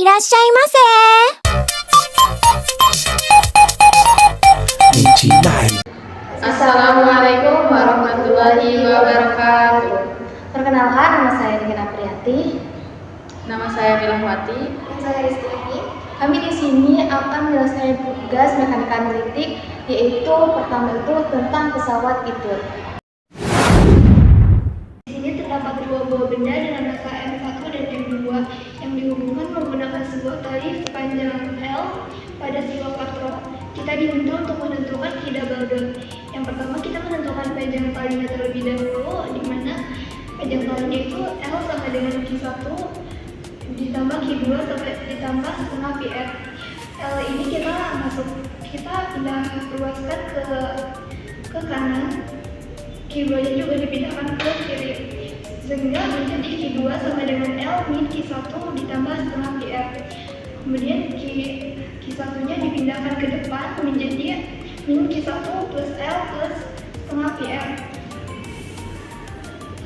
いらっしゃいませ。Assalamualaikum warahmatullahi wabarakatuh. Perkenalkan, nama saya Nina Priyati. Nama saya Milahwati. Dan saya Rizky. Kami di sini akan menyelesaikan tugas mekanika analitik, yaitu pertama itu tentang pesawat itu. Di sini terdapat dua buah benda dengan rangka M1 dan M2 yang dihubungkan menggunakan sebuah tali sepanjang L pada sebuah patron. Kita diminta untuk menentukan key double dot. Yang pertama kita menentukan panjang talinya terlebih dahulu, di mana panjang talinya itu L sama dengan Q1 ditambah Q2 sampai ditambah setengah PR. L ini kita pindah luaskan ke kanan, Q2 nya juga dipindahkan ke kiri, sehingga menjadi Q2 sama dengan L min Q1 ditambah setengah PR. Kemudian Q1 nya dipindahkan ke depan menjadi min Q1 plus L plus setengah PR.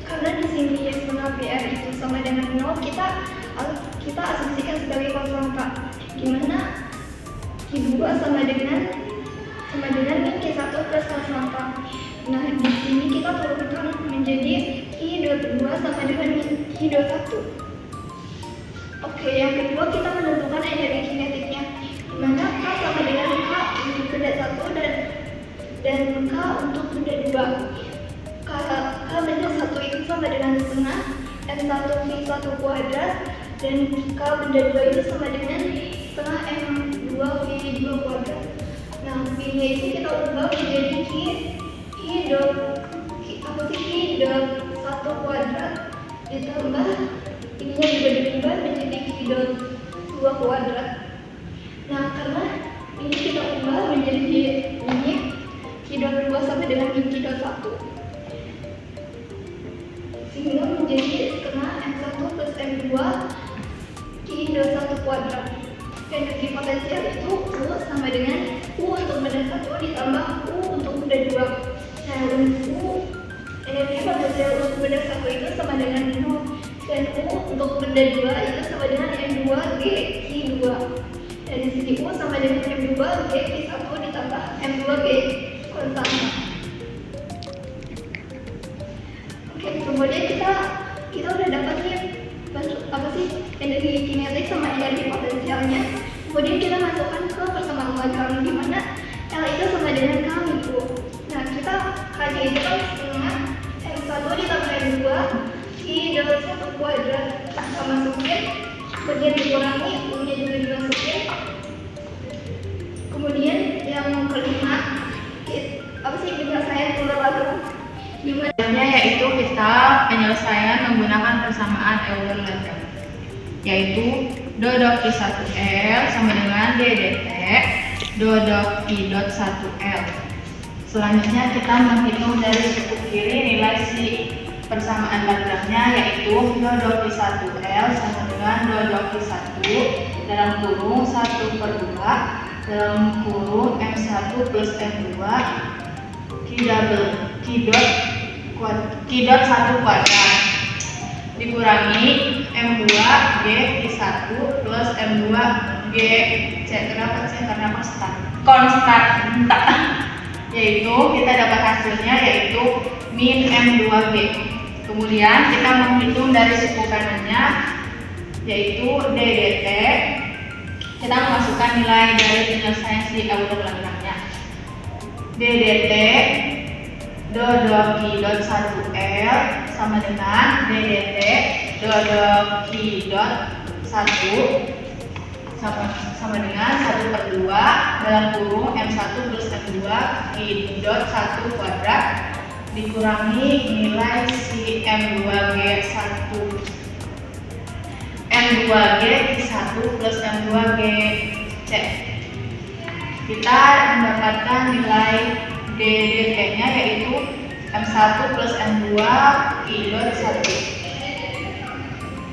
Karena di sini setengah PR itu sama dengan 0, kita asumsikan sebagai konstanta, dimana Q2 sama dengan min Q1 plus konstanta. Nah, di sini kita turunkan menjadi Q2 sama dengan min Q1. Oke, yang kedua kita menentukan energi kinetiknya, dimana K sama dengan K untuk benda 1 dan K untuk benda 2. K benda 1 itu sama dengan setengah M1 V1 kuadrat, dan K benda 2 itu sama dengan setengah M2 V2 kuadrat. Nah, V-nya itu kita ubah menjadi Q dot 1 kuadrat ditambah ininya juga diubah menjadi Q dot 2 kuadrat. Nah, karena ini kita ubah menjadi ini Q dot 2 sama dengan Q dot 1, sehingga menjadi setengah M1 plus M2 Q dot 1 kuadrat. Energi potensial itu U sama dengan U untuk benda 1 ditambah U untuk benda 2. Nah, energi potensial untuk benda 1 itu sama dengan 0, dan U untuk benda 2 itu sama dengan M2G Q2. Dan di sini U sama dengan M2G Q1 ditambah M2G konstanta. Oke, kemudian kita udah dapat nih energi kinetik sama energi potensialnya. Kemudian kita masukkan ke persamaan pelajaran, di mana L itu sama dengan K itu. Nah, K-nya itu kan setengah M1 ditambah M2 Q dot 1 kuadrat. Kita masukin, kemudian dikurangi, U-nya juga dimasukin. Kemudian yang kelima, penyelesaian pola Dimana yaitu kita penyelesaian menggunakan persamaan Euler-Lagrange, yaitu dot Q1L sama dengan DDT dot Q dot 1L. Selanjutnya kita menghitung dari suku kiri nilai si persamaan Lagrange-nya, yaitu dot Q1L sama dengan dot Q1 dalam kurung 1/2 dalam kurung M1 plus M2 Q dot 1 kuadrat dikurangi M2 G Q1 plus M2 G C. Kenapa C? Karena konstanta. Yaitu kita dapat hasilnya yaitu min M2G. Kemudian kita menghitung dari suku kanannya, yaitu DDT. Kita memasukkan nilai dari penyelesaian si Euler-Lagrange-nya. DDT dot Q dot 1L sama dengan DDT dot Q dot 1 sama dengan 1/2 dalam kurung M1 plus M2 Q dot 1 kuadrat dikurangi nilai si M2G Q1 plus M2G C. Kita mendapatkan nilai DDT-nya yaitu M1 plus M2 Q dot 1,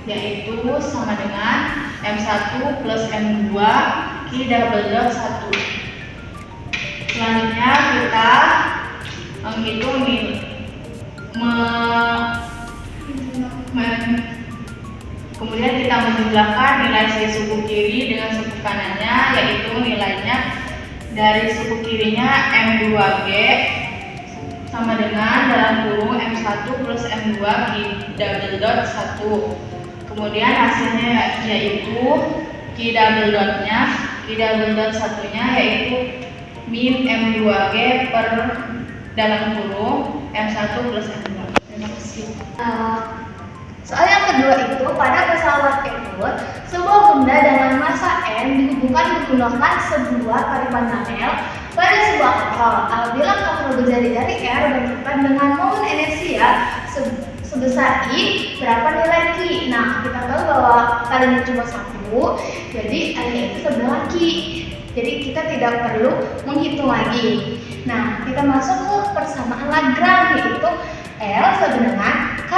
yaitu sama dengan M1 plus M2 Q double dot 1. Selanjutnya kita menghitung Kemudian kita menjumlahkan nilai si suku kiri dengan suku kanannya, yaitu nilainya dari suku kirinya M2G sama dengan dalam kurung M1 plus M2 Q double dot 1. Kemudian hasilnya yaitu Q double dot satunya yaitu min M2G per dalam kurung M1 plus M2. Terima kasih. Soal yang kedua itu, pada pesawat Airbus, sebuah benda dengan massa M dihubungkan menggunakan sebuah tarik panjang L pada sebuah kapal. Apabila kapal berjari-jari R berhubungan dengan momen inersia sebesar I, berapa nilai Q? Nah, kita tahu bahwa tadinya cuma 1, jadi I itu sebelah Q. Jadi kita tidak perlu menghitung lagi. Nah, kita masuk ke persamaan Lagrange, yaitu L sama dengan K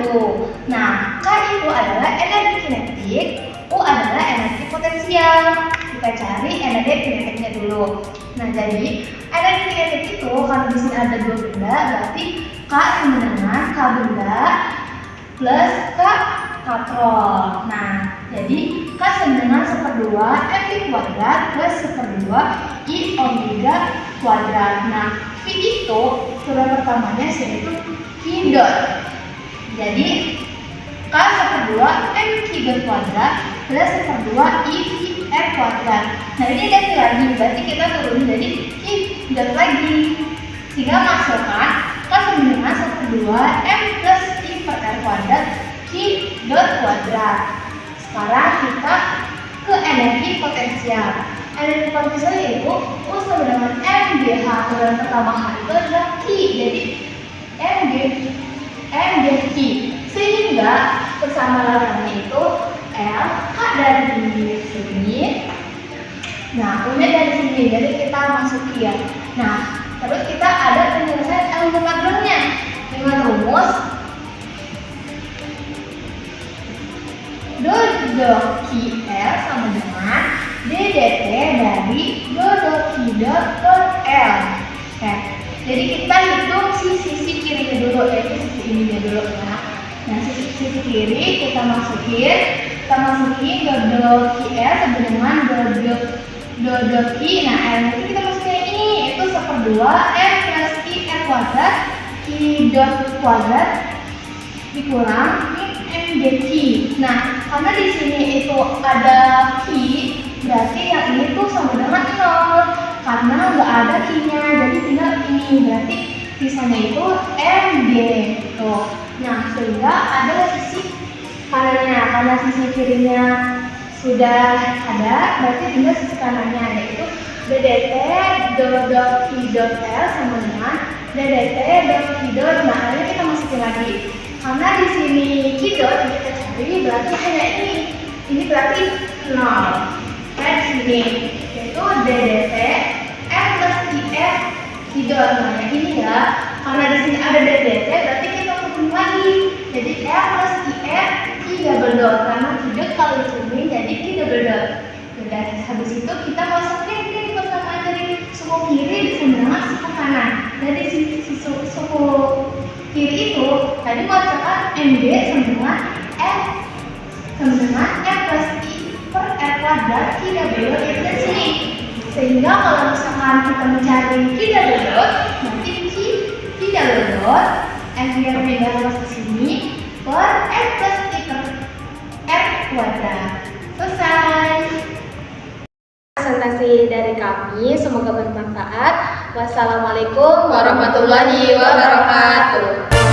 U. Nah, K itu adalah energi kinetik, U adalah energi potensial. Kita cari energi kinetiknya dulu. Nah, jadi energi kinetik itu kalau di sini ada dua benda, berarti K sama dengan K benda plus K katrol. Nah, jadi K sama dengan 1/2 mv kuadrat plus 1/2 I omega kuadrat. Nah, V itu surat pertamanya yaitu Q dot. Jadi K 1/2 mq kuadrat plus 1/2 I R kuadrat. Nah, ini ada lagi, berarti kita turun jadi Q dot lagi. Sehingga masukkan K sama dengan 1/2 M plus I per R kuadrat Q dot kuadrat. Sekarang kita ke energi potensial. Energi potensial yaitu U sama dengan MGH. Turun pertama H itu adalah Q. Jadi MGQ, sehingga persamaan Lagrange itu L K dari sini, nah U-nya dari sini, jadi kita masukin. Nah, terus kita ada penyelesaian elemen Lagrange-nya dengan rumus dot QL sama dengan DDT dari dot Q dot L. Oke. Jadi kita hitung sisi kirinya dulu, yaitu sisi ininya dulu ya. Nah, sisi kiri kita masukin dodol QL sama dengan dodol Q. Nah, R itu kita masukin ini, yaitu 1/2 M plus I R kuadrat Q dot kuadrat dikurang MGQ. Nah, karena di sini itu ada Q, berarti yang ini tuh sama dengan 0. Karena nggak ada Q-nya, jadi tinggal ini, berarti sisanya itu MG tuh. Nah, sehingga ada sisi kanannya, karena sisi kirinya sudah ada, berarti tinggal sisi kanannya, yaitu DDT dot Q dot L sama dengan DDT dot Q dot. Nah, ini kita masukin lagi, karena di sini Q dot yang kita cari berarti hanya ini berarti 0. Kayak sini, yaitu DDT M plus IR Q dot. Nah, ini ya, karena di sini ada DDT, berarti kita hubung lagi. Jadi M plus IR Q double dot, karena Q dot kalau dihubungin jadi Q double dot. Dan habis itu kita masukin ke persamaan dari suku kiri dengan suku kanan. Dari sisi suku kiri itu tadi masukkan MB sama dengan M plus I per R kuadrat Q double dot itu dari sini. Sehingga kalau misalkan kita mencari Q double dot, nanti Q double dot M yang pindah ke sini per M plus I per R kuadrat. Selesai. Presentasi dari kami, semoga bermanfaat. Wassalamualaikum warahmatullahi wabarakatuh.